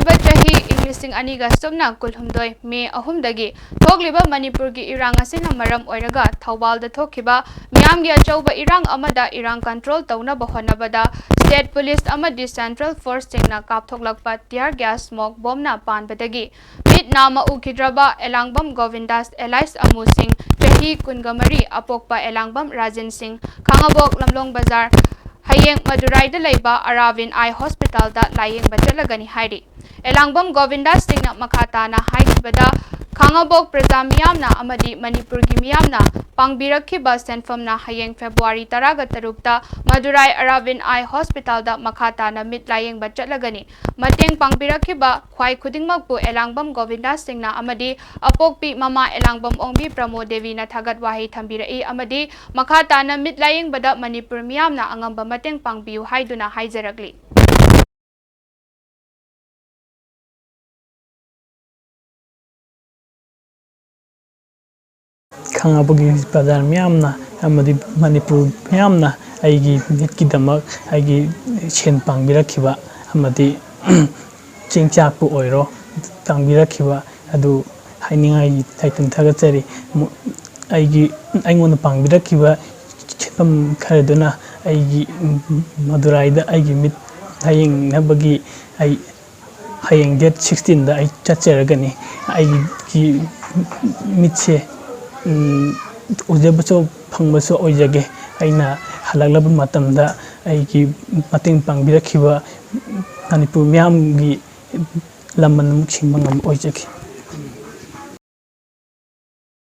ꯂꯥꯛꯂꯤꯕ ꯆꯍꯤ ꯏꯪꯂꯤꯁꯤꯡ ꯑꯅꯤꯒ ꯁꯨꯞꯅ ꯀꯨꯜꯍꯨꯝꯗꯣꯏ ꯃꯦ 3 ꯊꯣꯛꯂꯤꯕ ꯃꯅꯤꯄꯨꯔꯒꯤ ꯏꯔꯥꯡ ꯑꯁꯤꯅ ꯃꯔꯝ ꯑꯣꯏꯔꯒ ꯊꯧꯕꯥꯜꯗ ꯊꯣꯛꯈꯤꯕ ꯃꯤꯌꯥꯝꯒꯤ ꯑꯆꯧꯕ ꯏꯔꯥꯡ ꯑꯃꯗ ꯏꯔꯥꯡ ꯀꯟꯇ꯭ꯔꯣꯜ ꯇꯧꯅꯕ ꯍꯣꯠꯅꯕꯗ ꯁ꯭ꯇꯦꯠ ꯄꯨꯂꯤꯁ ꯑꯃꯗꯤ ꯁꯦꯟꯇ꯭ꯔꯦꯜ ꯐꯣꯔꯁꯁꯤꯡꯅ ꯀꯥꯞꯊꯣꯛꯂꯛꯄ ꯇꯤꯌꯔ ꯒ꯭ꯌꯥꯁ ꯁ꯭ꯃꯣꯛ ꯕꯣꯝꯅ ꯄꯥꯟꯕꯗꯒꯤ ꯃꯤꯠ ꯅꯥꯝꯃ ꯎꯈꯤꯗ꯭ꯔꯕ ꯑꯦꯂꯥꯡꯕꯝ ꯒꯣvindash ꯑꯦꯂꯥꯏꯁ ꯑꯃꯨꯁꯤꯡ ꯆꯍꯤ 23 ꯑꯄꯣꯛꯄ ꯑꯦꯂꯥꯡꯕꯝ ꯔꯥꯖꯦꯟ ꯁꯤꯡ ꯈꯥꯡꯉꯕꯣꯛ ꯂꯝꯂꯣꯡ ꯕꯖꯥꯔ ꯍꯌꯦꯡ ꯃꯗꯨꯔꯥꯏꯗ ꯂꯩꯕ ꯑꯔꯥꯕꯤꯟ ꯑꯥꯏ ꯍꯣꯁꯄꯤꯇꯥꯜꯗ ꯂꯥꯌꯦꯡꯕ ꯆꯠꯂꯒꯅꯤ ꯍꯥꯏꯔꯤ Elangbam Govindash singna makhatana haibada Khangabok Praja miyamna amadi Manipurgi miyamna pangbirakhiba senfamna hayeng February 13 Madurai Arabin Eye Hospital da makhatana mitlayeng chatlagani mateng pangbirakhiba khwai khudingmakpu Elangbam Govindash singna amadi apokpi mama Elangbam ongbi Pramo Devi na thagat wahi thambirai amadi makhatana mitlayeng bada Manipur miyamna angamba mateng pangbiu haiduna haijaragli Khangabagi Bazar Miamna, Amadi Manipur Miamna, Aigi Mitkidamak, Aigi Chen Pangbirakiba, Amadi Chingchapu Oiro, Pangbirakiba, Adu Haining Titan Tagateri, Aigi Angon Pangbirakiba, Chipam Karaduna, Aigi Maduraida, Aigi Mit Haying Nabagi, Haying Get 16, the Chacheragani, Aigi Mitse. Ujabaso Pangbaso Ojage, Aina Halaglab Matamda, Aiki Mating Pangbirakiba, Manipur Miam Laman Muximangam Ojaki.